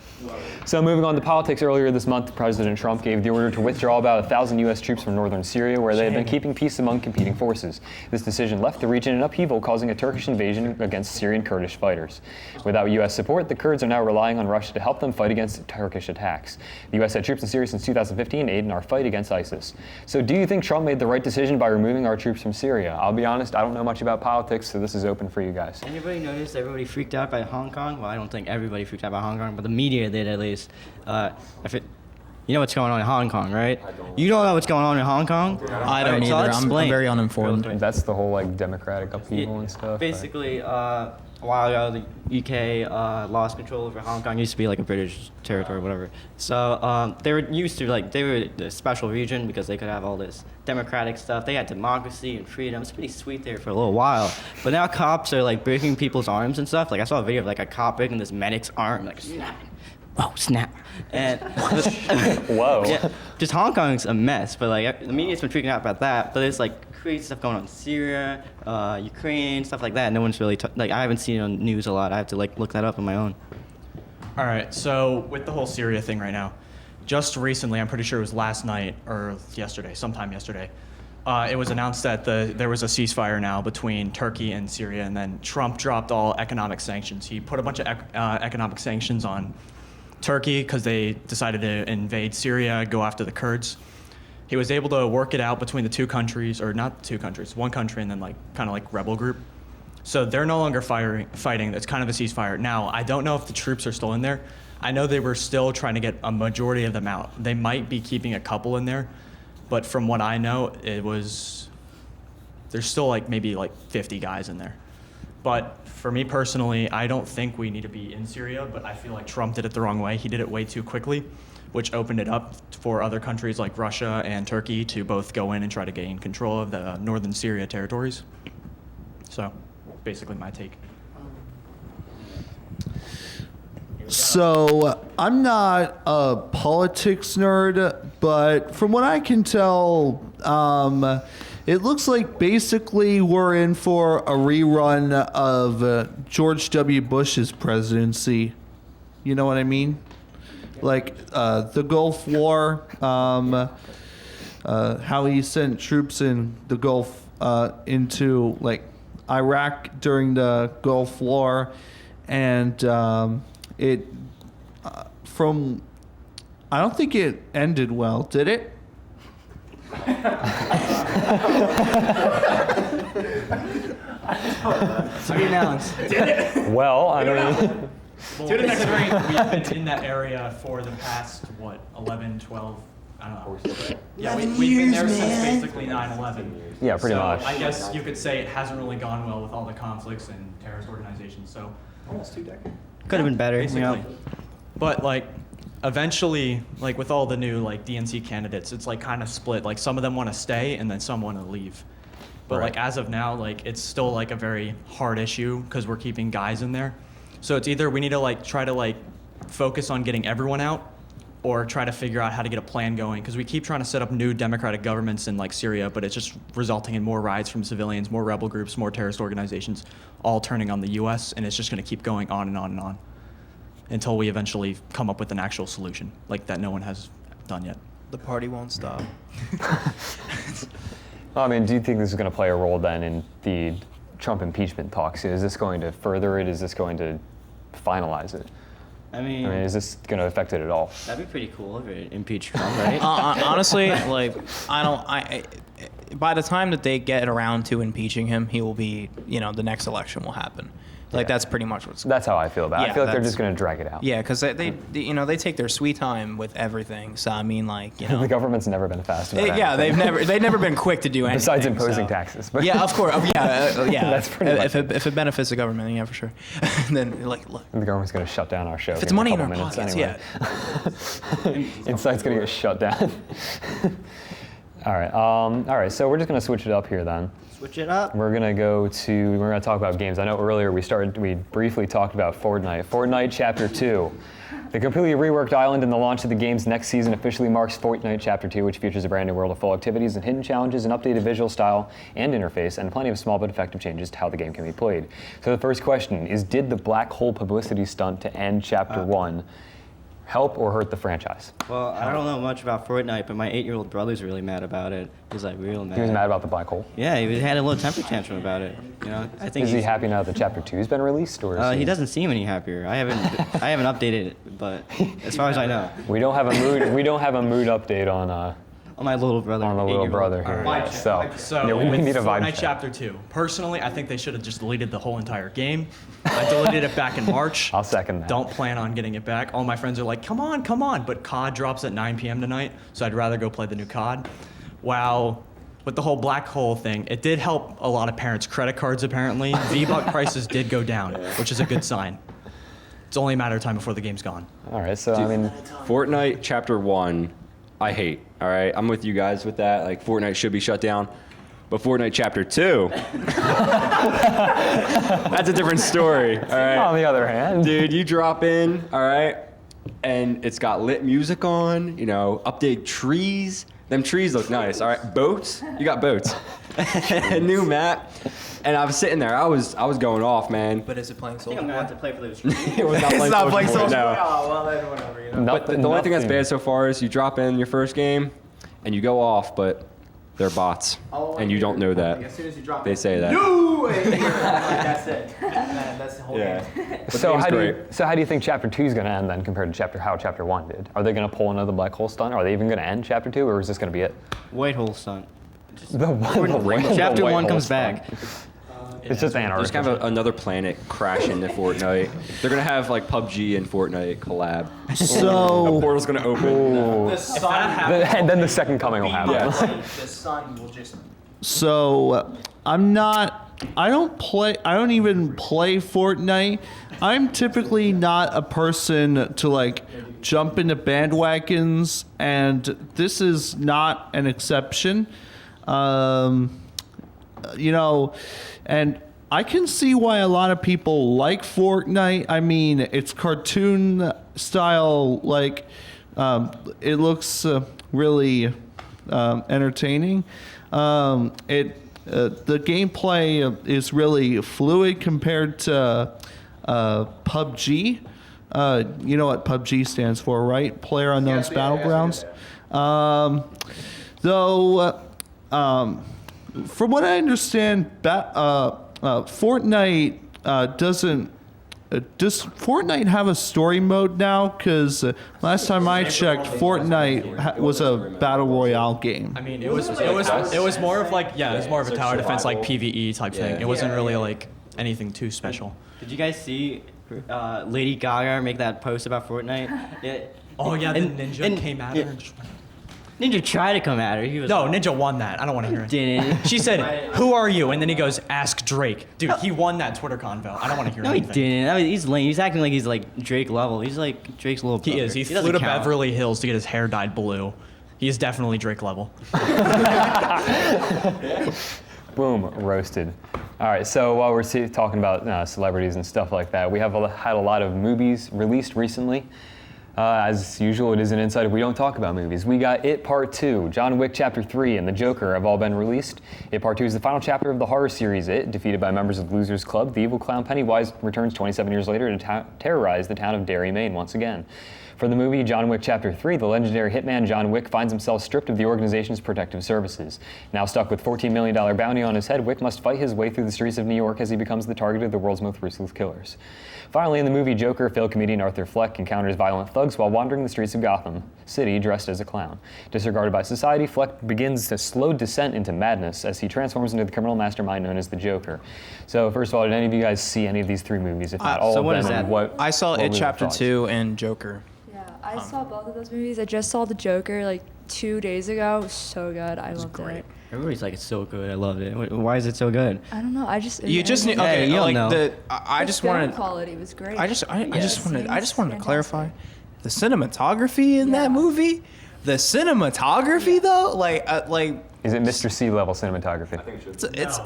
So moving on to politics, earlier this month, President Trump gave the order to withdraw about 1,000 U.S. troops from northern Syria, where they had been keeping peace among competing forces. This decision left the region in upheaval, causing a Turkish invasion against Syrian Kurdish fighters. Without U.S. support, the Kurds are now relying on Russia to help them fight against Turkish attacks. The U.S. had troops in Syria since 2015, aid in our fight against ISIS. So do you think Trump made the right decision by removing our troops from Syria? I'll be honest, I don't know much about politics, so this is open for you guys. Anybody notice everybody freaked out by Hong Kong? Well, I don't think everybody freaked out by Hong Kong, but the media did at least. You know what's going on in Hong Kong, right? You don't know what's going on in Hong Kong? I don't either. I'm very uninformed. That's the whole like democratic upheaval and stuff. Basically, a while ago, the UK lost control over Hong Kong. It used to be like a British territory, whatever. So they were used to they were a special region because they could have all this democratic stuff. They had democracy and freedom. It's pretty sweet there for a little while. But now cops are like breaking people's arms and stuff. Like I saw a video of like a cop breaking this medic's arm, like snapping. Whoa, snap. And whoa. Yeah, just Hong Kong's a mess, but like the media's been freaking out about that. But there's like crazy stuff going on in Syria, Ukraine, stuff like that. No one's really I haven't seen it on news a lot. I have to like look that up on my own. All right, so with the whole Syria thing right now, just recently, I'm pretty sure it was last night or sometime yesterday, it was announced that there was a ceasefire now between Turkey and Syria, and then Trump dropped all economic sanctions. He put a bunch of economic sanctions on Turkey because they decided to invade Syria, go after the Kurds. He was able to work it out between the two countries, or not two countries, one country and then kind of like rebel group. So they're no longer fighting. It's kind of a ceasefire. Now, I don't know if the troops are still in there. I know they were still trying to get a majority of them out. They might be keeping a couple in there, but from what I know, there's still maybe 50 guys in there. But for me personally, I don't think we need to be in Syria, but I feel like Trump did it the wrong way. He did it way too quickly, which opened it up for other countries like Russia and Turkey to both go in and try to gain control of the northern Syria territories. So, basically my take. So, I'm not a politics nerd, but from what I can tell, it looks like basically we're in for a rerun of George W. Bush's presidency. You know what I mean? Like the Gulf War, how he sent troops in the Gulf into like Iraq during the Gulf War, and it I don't think it ended well, did it? Well, I mean, To the next grade, we've been in that area for the past, 11, 12, I don't know. Yeah, we've been there since basically 9/11. Yeah, pretty so much. I guess you could say it hasn't really gone well with all the conflicts and terrorist organizations, so. Almost 2 decades. Could have been better. Basically. But like, eventually, like with all the new like DNC candidates, it's like kind of split. Like some of them want to stay and then some want to leave. But Right. like as of now, like it's still like a very hard issue because we're keeping guys in there. So it's either we need to like try to like focus on getting everyone out, or try to figure out how to get a plan going, because we keep trying to set up new democratic governments in like Syria, but it's just resulting in more riots from civilians, more rebel groups, more terrorist organizations, all turning on the U.S., and it's just going to keep going on and on and on until we eventually come up with an actual solution, like that no one has done yet. The party won't stop. I mean, do you think this is going to play a role then in the Trump impeachment talks? Is this going to further it? Is this going to finalize it? I mean, is this going to affect it at all? that'd be pretty cool if it impeached Trump, right? Honestly, like by the time that they get around to impeaching him, he will be, the next election will happen. Like that's pretty much what's. That's how I feel about it. Yeah, I feel like they're that's- just going to drag it out. Yeah, because they take their sweet time with everything. So I mean, like The government's never been fast about yeah, anything. they've never been quick to do anything. Besides imposing so. taxes. But Yeah, of course. Yeah. That's pretty much if it benefits the government, yeah, for sure. Then look. the government's going to shut down our show. If it's in a money in couple our minutes pockets, anyway. Insight's going to get shut down. All right. So we're just going to switch it up here then. Switch it up. We're going to talk about games. I know earlier we briefly talked about Fortnite. Fortnite Chapter 2. The completely reworked island and the launch of the game's next season officially marks Fortnite Chapter 2, which features a brand new world of full activities and hidden challenges, an updated visual style and interface, and plenty of small but effective changes to how the game can be played. So the first question is, did the black hole publicity stunt to end Chapter 1 help or hurt the franchise? Well, I don't know much about Fortnite, but my 8-year-old brother's really mad about it. He's like real mad. He was mad about the black hole. Yeah, he had a little temper tantrum about it. I think. Is he happy now that Chapter 2 has been released, or is He doesn't seem any happier. I haven't updated it, but as far as I know, We don't have a mood update on on my little brother. the little 8-year-old. brother here. Alright. yet. So yeah, we with need a vibe Fortnite check. Chapter 2. Personally, I think they should have just deleted the whole entire game. I deleted it back in March. I'll second that. Don't plan on getting it back. All my friends are like, come on. But COD drops at 9 p.m. tonight, so I'd rather go play the new COD. Wow. With the whole black hole thing, it did help a lot of parents' credit cards, apparently. V-Buck prices did go down, which is a good sign. It's only a matter of time before the game's gone. All right, so I mean, Fortnite Chapter 1, I hate. All right, I'm with you guys with that. Like, Fortnite should be shut down. But Fortnite Chapter 2, that's a different story. All right. on the other hand, Dude, you drop in, all right, and it's got lit music on, update trees. Them trees look nice, all right. Boats, you got boats. New map. And I was sitting there, I was going off, man. But is it playing I think Soldier I'm going to Boy? have to play for those. It was not It's not playing Soldier Boy, Soldier no. Boy? Oh, well, then whatever. But the only thing that's bad so far is you drop in your first game and you go off, but they're bots. And you don't know that. As soon as you drop They say that. That's it. That's the whole Yeah. game. But so the how game's do you think Chapter 2 is going to end then compared to how Chapter 1 did? Are they going to pull another black hole stunt? Are they even going to end Chapter 2, or is this going to be it? White hole stunt. The white Chapter hole 1 comes stunt. back. It's just Antarctica. Just kind of another planet crash into Fortnite. They're gonna have like PUBG and Fortnite collab. A So portal's gonna open. The sun, And then the second coming will happen. the sun will just. So I don't even play Fortnite. I'm typically not a person to like jump into bandwagons, and this is not an exception. And I can see why a lot of people like Fortnite. I mean, it's cartoon style, like it looks really entertaining. The gameplay is really fluid compared to PUBG. You know what PUBG stands for, right? Player Unknown's Battlegrounds. from what I understand, Fortnite doesn't. Does Fortnite have a story mode now? Because last time I checked, Fortnite was a battle royale game. I mean, it was more of like, yeah, it was more of a tower defense like PvE type thing. It wasn't really like anything too special. Did you guys see Lady Gaga make that post about Fortnite? Yeah. Oh yeah, the Ninja came at her. Ninja tried to come at her. He was No, Ninja won that. I don't want to hear it. Didn't. She said, "Who are you?" And then he goes, "Ask Drake." Dude, he won that Twitter convo. I don't want to hear No, he anything. didn't. I mean, he's lame. He's acting like he's like Drake level. He's like Drake's little brother. He is. He doesn't flew to count. Beverly Hills to get his hair dyed blue. He is definitely Drake level. Boom, roasted. All right, so while we're talking about celebrities and stuff like that, we have had a lot of movies released recently. As usual, it is an insight if we don't talk about movies. We got It Part 2, John Wick Chapter 3, and The Joker have all been released. It Part 2 is the final chapter of the horror series It. Defeated by members of the Losers Club, the evil clown Pennywise returns 27 years later to terrorize the town of Derry, Maine once again. For the movie John Wick Chapter 3, the legendary hitman John Wick finds himself stripped of the organization's protective services. Now stuck with $14 million bounty on his head, Wick must fight his way through the streets of New York as he becomes the target of the world's most ruthless killers. Finally, in the movie Joker, failed comedian Arthur Fleck encounters violent thugs while wandering the streets of Gotham City dressed as a clown. Disregarded by society, Fleck begins a slow descent into madness as he transforms into the criminal mastermind known as the Joker. So first of all, did any of you guys see any of these three movies? If not all of them, and what? I saw what It were your Chapter thoughts? 2 and Joker. Yeah, I saw both of those movies. I just saw The Joker like 2 days ago. It was so good. I loved it. Everybody's like, it's so good. I loved it. Why is it so good? I don't know. I just You just need, okay. you don't like know. I just film wanted. quality was great. I just wanted to Fantastic. clarify the cinematography in that movie. The cinematography though, like Is it Mr. C level cinematography?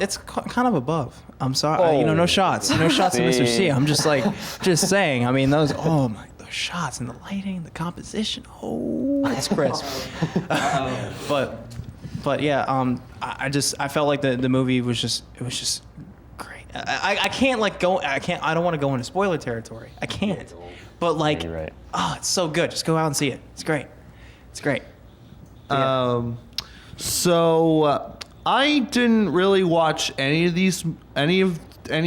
it's kind of above. I'm sorry, no shots of Mr. C. I'm just saying. I mean those the shots and the lighting, the composition. Oh, it's crisp. But yeah, I felt like the movie was just great. I can't I don't want to go into spoiler territory. I can't. But like, You're right. it's so good. Just go out and see it. It's great. It's great. So I didn't really watch any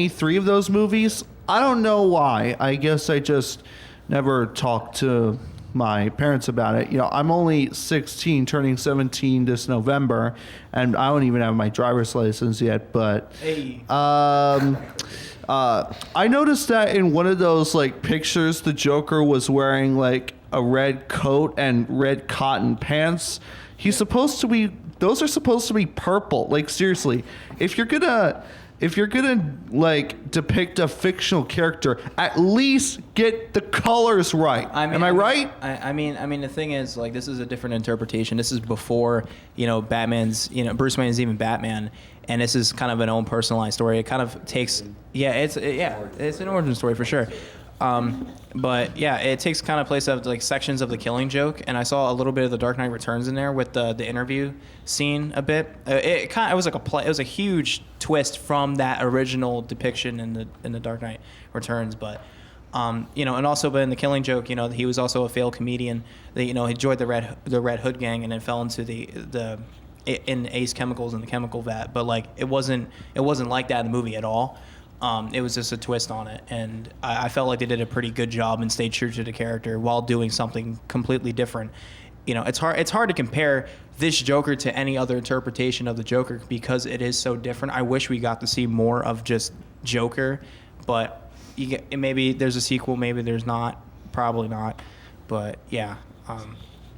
three of those movies. I don't know why. I guess I just never talked to my parents about it. I'm only 16, turning 17 this November, and I don't even have my driver's license yet. But I noticed that in one of those pictures, the Joker was wearing a red coat and red cotton pants. Those are supposed to be purple. Seriously, if you're gonna depict a fictional character, at least get the colors right. Am I right? I mean, the thing is, this is a different interpretation. This is before, Batman's, Bruce Wayne is even Batman, and this is kind of an own personalized story. It kind of takes, it's an origin story for sure. But yeah, it takes kind of place of sections of The Killing Joke, and I saw a little bit of The Dark Knight Returns in there with the interview scene a bit. It was a huge twist from that original depiction in the Dark Knight Returns, but and also but in The Killing Joke, he was also a failed comedian. That he joined the Red Hood gang and then fell into in Ace Chemicals in the chemical vat, but it wasn't like that in the movie at all. It was just a twist on it, and I felt like they did a pretty good job and stayed true to the character while doing something completely different. It's hard to compare this Joker to any other interpretation of the Joker because it is so different. I wish we got to see more of just Joker, but maybe there's a sequel, maybe there's not, probably not, but yeah.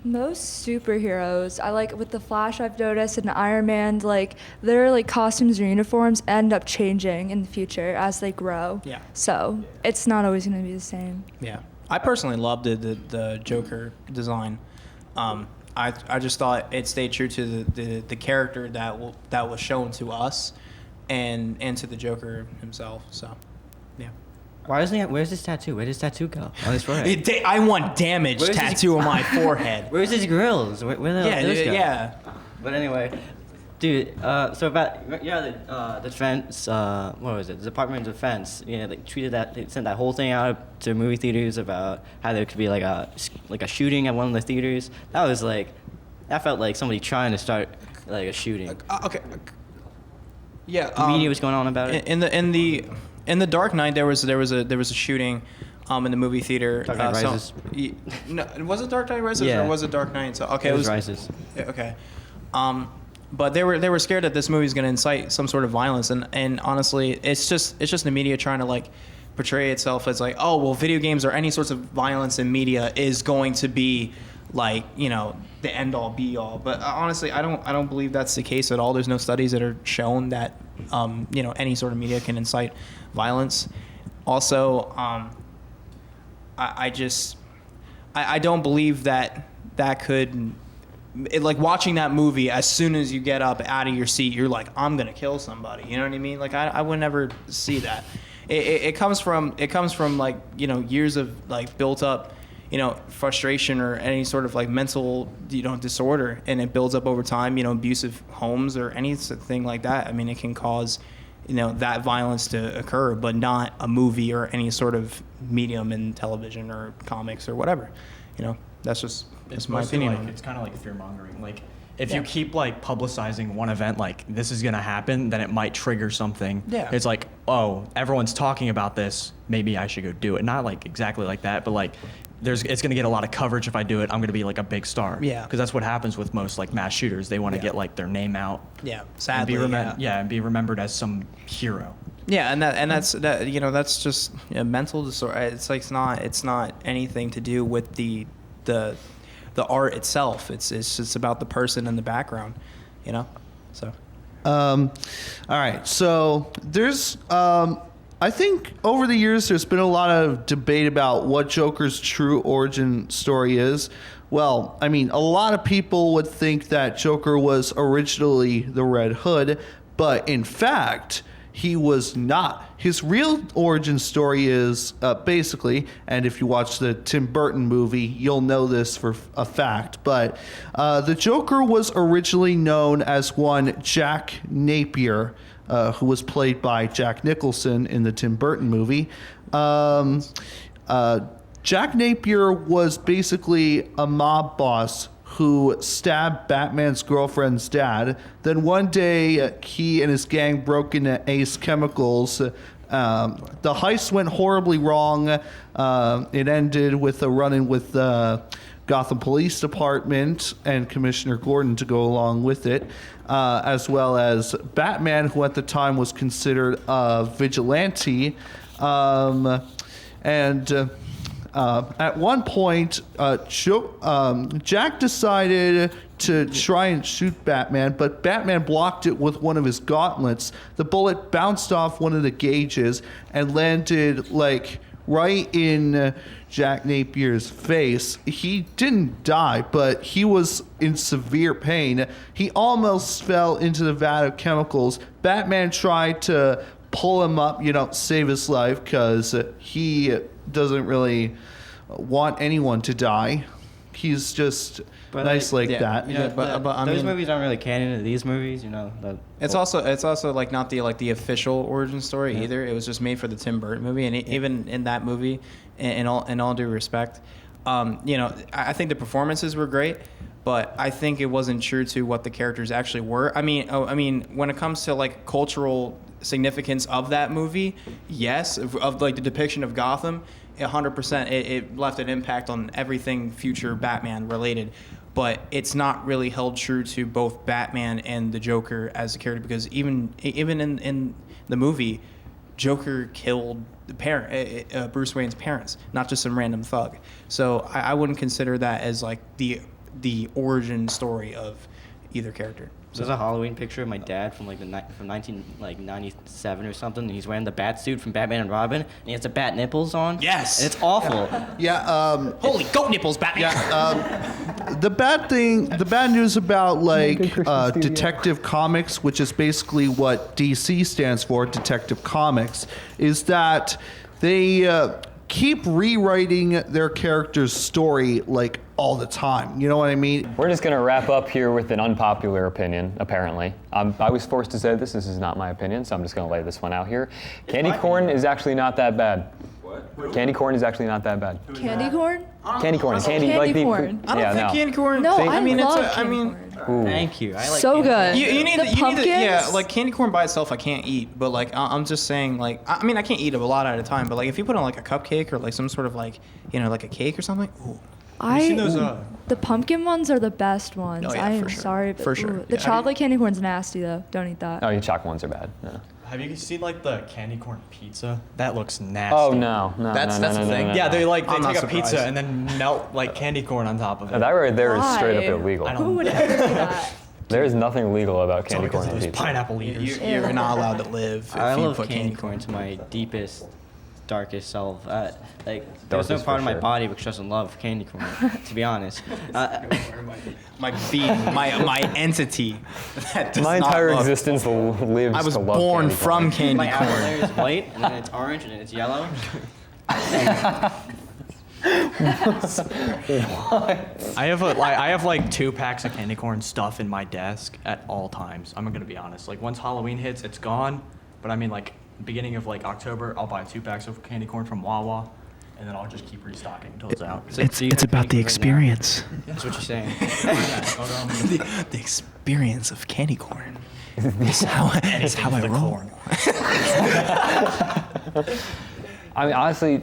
Most superheroes, with the Flash, I've noticed, and Iron Man, their costumes or uniforms end up changing in the future as they grow. Yeah. So it's not always going to be the same. Yeah. I personally loved the Joker design. I just thought it stayed true to the character that was shown to us, and to the Joker himself. So, yeah. Where's his tattoo? Where does his tattoo go on his forehead? I want damage tattoo on my forehead. Where's his grills? Where the hell those go? Yeah. But anyway, dude. So about the defense. What was it? The Department of Defense. They sent that whole thing out to movie theaters about how there could be a shooting at one of the theaters. That felt like somebody trying to start a shooting. Okay. Yeah, media was going on about it. In the Dark Knight, there was a shooting in the movie theater. Dark Knight Rises. No, was it Dark Knight Rises Yeah. or was it Dark Knight? So okay, It was Rises. Okay. But they were scared that this movie is going to incite some sort of violence, and honestly, it's just the media trying to like portray itself as like, oh well, video games or any sorts of violence in media is going to be like, you know, the end all be all. But honestly, I don't believe that's the case at all. There's no studies that are shown that you know, any sort of media can incite violence. Also, I don't believe that could. Like watching that movie, as soon as you get up out of your seat, you're like, I'm gonna kill somebody. You know what I mean? Like I would never see that. It comes from like, you know, years of like built up, you know, frustration or any sort of like mental, you know, disorder, and it builds up over time. You know, abusive homes or anything like that. I mean, it can cause, you know, that violence to occur, but not a movie or any sort of medium in television or comics or whatever. You know, that's just. It's my opinion. Like, it's kind of like fear mongering. Like if you keep like publicizing one event, like this is gonna happen, then it might trigger something. Yeah. It's like, oh, everyone's talking about this. Maybe I should go do it. Not like exactly like that, but like it's gonna get a lot of coverage if I do it. I'm gonna be like a big star. Yeah. Because that's what happens with most like mass shooters. They want to get like their name out. Yeah. Sadly. And be remembered as some hero. Yeah, and that's you know, that's just a mental disorder. It's like it's not anything to do with the art itself. It's just about the person in the background, you know. So. All right. So there's, I think over the years there's been a lot of debate about what Joker's true origin story is. Well, I mean, a lot of people would think that Joker was originally the Red Hood, but in fact, he was not. His real origin story is basically, and if you watch the Tim Burton movie, you'll know this for a fact, but the Joker was originally known as one Jack Napier, who was played by Jack Nicholson in the Tim Burton movie. Jack Napier was basically a mob boss who stabbed Batman's girlfriend's dad. Then one day, he and his gang broke into Ace Chemicals. The heist went horribly wrong. It ended with a run-in with the Gotham Police Department and Commissioner Gordon to go along with it, as well as Batman, who at the time was considered a vigilante. At one point, Jack decided to try and shoot Batman, but Batman blocked it with one of his gauntlets. The bullet bounced off one of the gauges and landed like right in Jack Napier's face. He didn't die, but he was in severe pain. He almost fell into the vat of chemicals. Batman tried to pull him up, you know, save his life, because he doesn't really want anyone to die. He's just nice like that. You know, but I those mean, movies aren't really canon to these movies, you know. It's also like not the official origin story either. It was just made for the Tim Burton movie, and even in that movie, in all due respect, you know, I think the performances were great, but I think it wasn't true to what the characters actually were. I mean, when it comes to like cultural significance of that movie, yes, of like the depiction of Gotham, 100%, it left an impact on everything future Batman related. But it's not really held true to both Batman and the Joker as a character, because even in the movie, Joker killed the Bruce Wayne's parents, not just some random thug. So I wouldn't consider that as like the origin story of either character. There's a Halloween picture of my dad from 1997 or something, and he's wearing the bat suit from Batman and Robin, and he has the bat nipples on. Yes, and it's awful. Yeah. Holy goat nipples, Batman. Yeah. The bad news about like Detective Comics, which is basically what DC stands for, Detective Comics, is that they keep rewriting their character's story like all the time. You know what I mean? We're just going to wrap up here with an unpopular opinion, apparently. I was forced to say this. This is not my opinion, so I'm just going to lay this one out here. Candy corn is actually not that bad. What? Candy corn is actually not that bad. Candy corn? Candy corn. Candy like corn. The, I don't think candy corn. No, See, I mean, love it's candy corn. Thank you. I like So candy good. You need The to, yeah, pumpkins? like candy corn by itself, I can't eat. But like, I'm just saying, like, I mean, I can't eat it a lot at a time. But like, if you put on like a cupcake or like some sort of like, like a cake or something, ooh. Have you seen those, The pumpkin ones are the best ones. Oh, yeah, I for am sure. sorry, but For sure. ooh, the Yeah. chocolate candy corn's nasty though. Don't eat that. Oh, your chocolate ones are bad. No. Have you seen like the candy corn pizza? That looks nasty. Oh no, no, That's no, the no, no, thing. no, Yeah, no. they I'm not take a pizza surprised. and then melt like candy corn on top of it. That right there is straight up Why? illegal. I don't- Who would ever do that? There is nothing legal about It's all candy because corn of on those pizza. pineapple eaters. You're not allowed to live if I you love put candy corn to my deepest, darkest self. There's no Darkest part for of my sure. body which doesn't love candy corn, to be honest. my being, my entity. That does My not entire love- existence lives I was to love born candy from corn. candy My outer corn. layer is white, and then it's orange, and then it's yellow. I have like 2 packs of candy corn stuff in my desk at all times. I'm gonna be honest. Like once Halloween hits, it's gone. But I mean, like beginning of like October, I'll buy 2 packs of candy corn from Wawa, and then I'll just keep restocking until it's out. It's about the experience. That's what you're saying. The experience of candy corn. It's how I roll. I mean, honestly,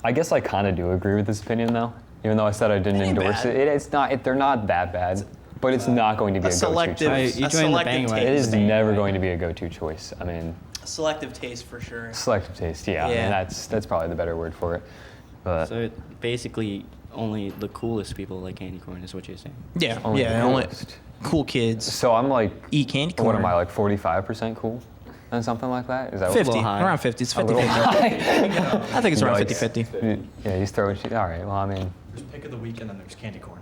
I guess I kind of do agree with this opinion, though. Even though I said I didn't ain't endorse bad. it, it's not. They're not that bad, but it's not going to be a go-to selective, choice. You a joined the selective bandwagon. It taste. is never going to be a go-to choice. I mean, A selective taste for sure. selective taste. Yeah, I mean, Yeah. that's probably the better word for it. But So basically, only the coolest people like candy corn is what you're saying. Yeah, only the only coolest. cool kids So I'm like, eat candy corn. what am I, like 45% cool? And something like that? Is that 50, little high. around 50. It's A 50. little high. I think it's around Like, 50-50. Yeah, he's throwing shit. All right, well, I mean, There's pick of the week, and then there's candy corn.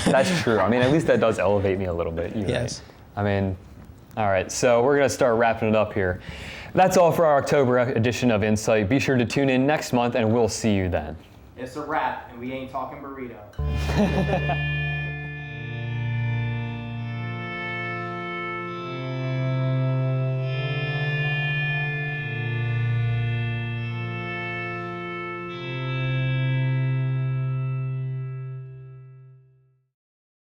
that's true. I mean, at least that does elevate me a little bit. You're Yes. right. I mean, all right, so we're going to start wrapping it up here. That's all for our October edition of Insight. Be sure to tune in next month, and we'll see you then. It's a wrap, and we ain't talking burrito.